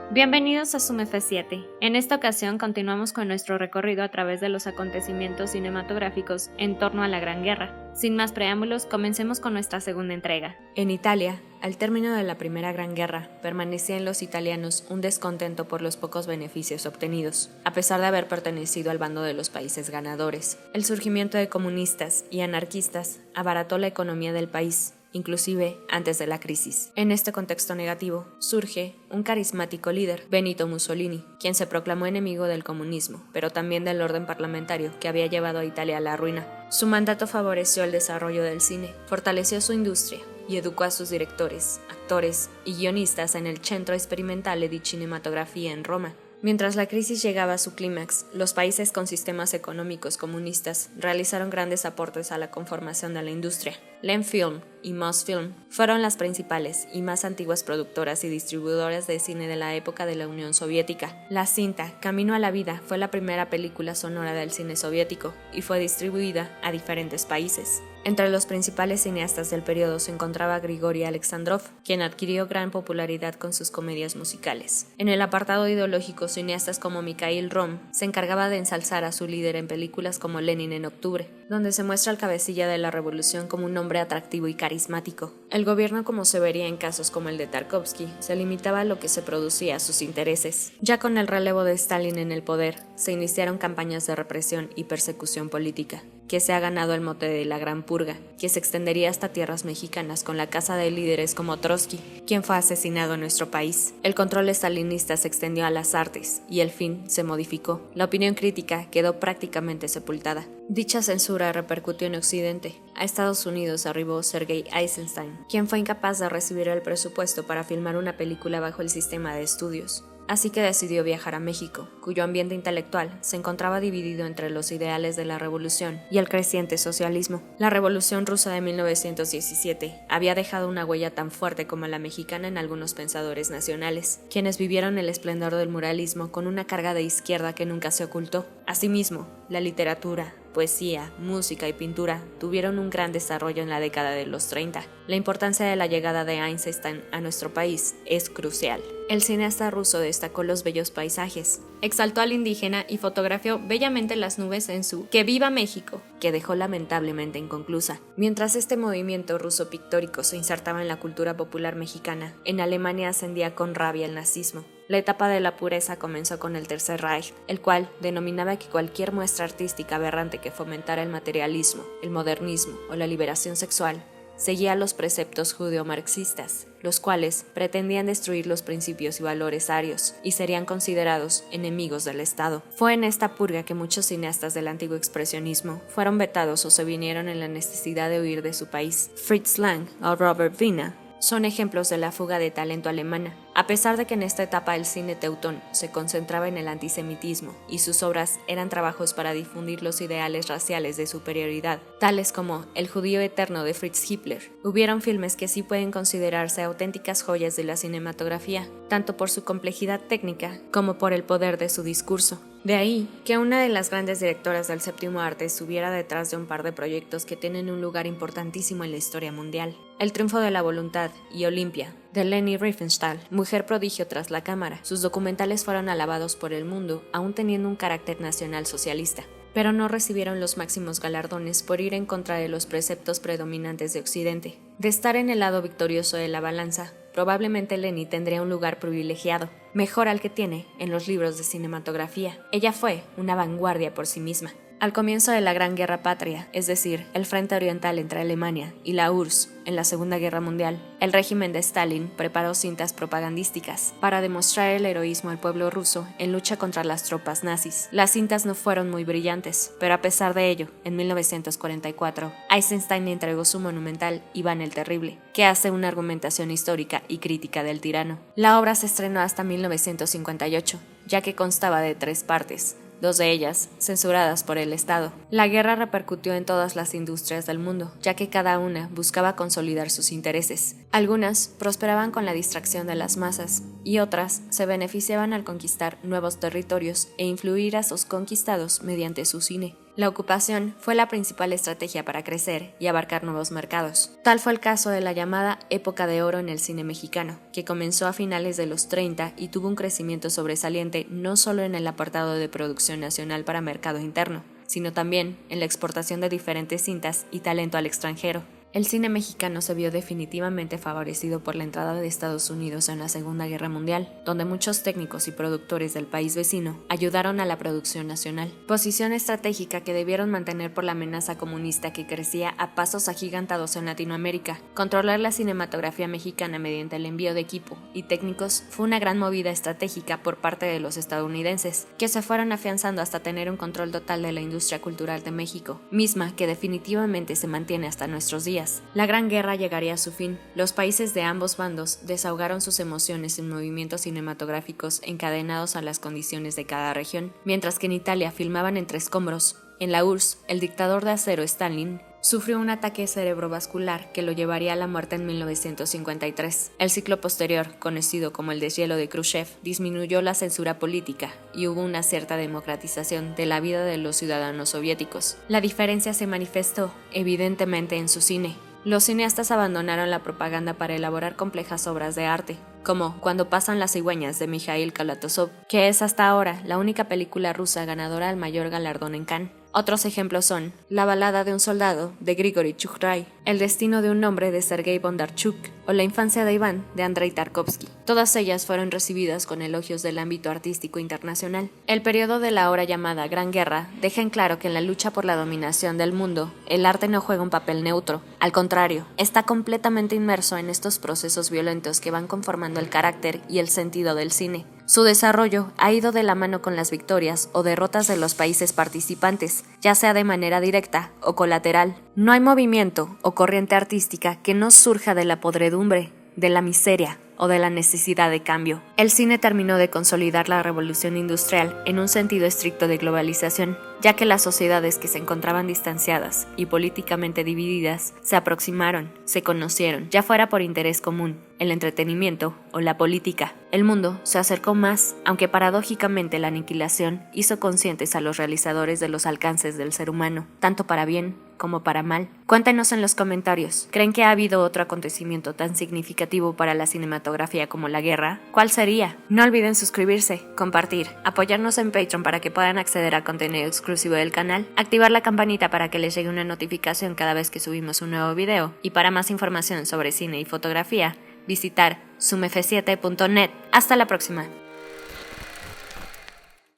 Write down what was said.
Bienvenidos a Zoom F7. En esta ocasión continuamos con nuestro recorrido a través de los acontecimientos cinematográficos en torno a la Gran Guerra. Sin más preámbulos, comencemos con nuestra segunda entrega. En Italia, al término de la Primera Gran Guerra, permanecía en los italianos un descontento por los pocos beneficios obtenidos, a pesar de haber pertenecido al bando de los países ganadores. El surgimiento de comunistas y anarquistas abarató la economía del país, inclusive antes de la crisis. En este contexto negativo, surge un carismático líder, Benito Mussolini, quien se proclamó enemigo del comunismo, pero también del orden parlamentario que había llevado a Italia a la ruina. Su mandato favoreció el desarrollo del cine, fortaleció su industria y educó a sus directores, actores y guionistas en el Centro Sperimentale di Cinematografia en Roma. Mientras la crisis llegaba a su clímax, los países con sistemas económicos comunistas realizaron grandes aportes a la conformación de la industria. Lemfilm y Mosfilm fueron las principales y más antiguas productoras y distribuidoras de cine de la época de la Unión Soviética. La cinta Camino a la Vida fue la primera película sonora del cine soviético y fue distribuida a diferentes países. Entre los principales cineastas del periodo se encontraba Grigori Alexandrov, quien adquirió gran popularidad con sus comedias musicales. En el apartado ideológico, cineastas como Mikhail Rom se encargaba de ensalzar a su líder en películas como Lenin en octubre, donde se muestra al cabecilla de la revolución como un hombre atractivo y carismático. El gobierno, como se vería en casos como el de Tarkovsky, se limitaba a lo que se producía a sus intereses. Ya con el relevo de Stalin en el poder, se iniciaron campañas de represión y persecución política, que se ha ganado el mote de la Gran Purga, que se extendería hasta tierras mexicanas con la caza de líderes como Trotsky, quien fue asesinado en nuestro país. El control estalinista se extendió a las artes y el fin se modificó. La opinión crítica quedó prácticamente sepultada. Dicha censura repercutió en Occidente. A Estados Unidos arribó Sergei Eisenstein, quien fue incapaz de recibir el presupuesto para filmar una película bajo el sistema de estudios. Así que decidió viajar a México, cuyo ambiente intelectual se encontraba dividido entre los ideales de la revolución y el creciente socialismo. La Revolución Rusa de 1917 había dejado una huella tan fuerte como la mexicana en algunos pensadores nacionales, quienes vivieron el esplendor del muralismo con una carga de izquierda que nunca se ocultó. Asimismo, la literatura, poesía, música y pintura tuvieron un gran desarrollo en la década de los 30. La importancia de la llegada de Eisenstein a nuestro país es crucial. El cineasta ruso destacó los bellos paisajes, exaltó al indígena y fotografió bellamente las nubes en su ¡Que viva México!, que dejó lamentablemente inconclusa. Mientras este movimiento ruso pictórico se insertaba en la cultura popular mexicana, en Alemania ascendía con rabia el nazismo. La etapa de la pureza comenzó con el Tercer Reich, el cual denominaba que cualquier muestra artística aberrante que fomentara el materialismo, el modernismo o la liberación sexual seguía los preceptos judeo-marxistas, los cuales pretendían destruir los principios y valores arios y serían considerados enemigos del Estado. Fue en esta purga que muchos cineastas del antiguo expresionismo fueron vetados o se vinieron en la necesidad de huir de su país. Fritz Lang o Robert Wiener son ejemplos de la fuga de talento alemana. A pesar de que en esta etapa el cine teutón se concentraba en el antisemitismo y sus obras eran trabajos para difundir los ideales raciales de superioridad, tales como El judío eterno de Fritz Hippler, hubieron filmes que sí pueden considerarse auténticas joyas de la cinematografía, tanto por su complejidad técnica como por el poder de su discurso. De ahí que una de las grandes directoras del séptimo arte estuviera detrás de un par de proyectos que tienen un lugar importantísimo en la historia mundial. El triunfo de la voluntad y Olimpia, de Leni Riefenstahl, mujer prodigio tras la cámara. Sus documentales fueron alabados por el mundo, aún teniendo un carácter nacional socialista, pero no recibieron los máximos galardones por ir en contra de los preceptos predominantes de Occidente. De estar en el lado victorioso de la balanza, probablemente Leni tendría un lugar privilegiado, mejor al que tiene en los libros de cinematografía. Ella fue una vanguardia por sí misma. Al comienzo de la Gran Guerra Patria, es decir, el frente oriental entre Alemania y la URSS en la Segunda Guerra Mundial, el régimen de Stalin preparó cintas propagandísticas para demostrar el heroísmo del pueblo ruso en lucha contra las tropas nazis. Las cintas no fueron muy brillantes, pero a pesar de ello, en 1944, Eisenstein entregó su monumental Iván el Terrible, que hace una argumentación histórica y crítica del tirano. La obra se estrenó hasta 1958, ya que constaba de 3 partes, 2 de ellas censuradas por el Estado. La guerra repercutió en todas las industrias del mundo, ya que cada una buscaba consolidar sus intereses. Algunas prosperaban con la distracción de las masas, y otras se beneficiaban al conquistar nuevos territorios e influir a sus conquistados mediante su cine. La ocupación fue la principal estrategia para crecer y abarcar nuevos mercados. Tal fue el caso de la llamada época de oro en el cine mexicano, que comenzó a finales de los 30 y tuvo un crecimiento sobresaliente no solo en el apartado de producción nacional para mercado interno, sino también en la exportación de diferentes cintas y talento al extranjero. El cine mexicano se vio definitivamente favorecido por la entrada de Estados Unidos en la Segunda Guerra Mundial, donde muchos técnicos y productores del país vecino ayudaron a la producción nacional. Posición estratégica que debieron mantener por la amenaza comunista que crecía a pasos agigantados en Latinoamérica. Controlar la cinematografía mexicana mediante el envío de equipo y técnicos fue una gran movida estratégica por parte de los estadounidenses, que se fueron afianzando hasta tener un control total de la industria cultural de México, misma que definitivamente se mantiene hasta nuestros días. La Gran Guerra llegaría a su fin. Los países de ambos bandos desahogaron sus emociones en movimientos cinematográficos encadenados a las condiciones de cada región, mientras que en Italia filmaban entre escombros. En la URSS, el dictador de acero Stalin sufrió un ataque cerebrovascular que lo llevaría a la muerte en 1953. El ciclo posterior, conocido como el deshielo de Khrushchev, disminuyó la censura política y hubo una cierta democratización de la vida de los ciudadanos soviéticos. La diferencia se manifestó evidentemente en su cine. Los cineastas abandonaron la propaganda para elaborar complejas obras de arte, como Cuando pasan las cigüeñas de Mikhail Kalatozov, que es hasta ahora la única película rusa ganadora al mayor galardón en Cannes. Otros ejemplos son La balada de un soldado de Grigori Chukray, El destino de un hombre de Sergei Bondarchuk o La infancia de Iván de Andrei Tarkovsky. Todas ellas fueron recibidas con elogios del ámbito artístico internacional. El periodo de la ahora llamada Gran Guerra deja en claro que en la lucha por la dominación del mundo, el arte no juega un papel neutro. Al contrario, está completamente inmerso en estos procesos violentos que van conformando el carácter y el sentido del cine. Su desarrollo ha ido de la mano con las victorias o derrotas de los países participantes, ya sea de manera directa o colateral. No hay movimiento o corriente artística que no surja de la podredumbre, de la miseria o de la necesidad de cambio. El cine terminó de consolidar la revolución industrial en un sentido estricto de globalización, ya que las sociedades que se encontraban distanciadas y políticamente divididas se aproximaron, se conocieron, ya fuera por interés común, el entretenimiento o la política. El mundo se acercó más, aunque paradójicamente la aniquilación hizo conscientes a los realizadores de los alcances del ser humano, tanto para bien como para mal. Cuéntenos en los comentarios, ¿creen que ha habido otro acontecimiento tan significativo para la cinematografía como la guerra? ¿Cuál sería? No olviden suscribirse, compartir, apoyarnos en Patreon para que puedan acceder a contenido exclusivo del canal, activar la campanita para que les llegue una notificación cada vez que subimos un nuevo video, y para más información sobre cine y fotografía, visitar sumf7.net. Hasta la próxima.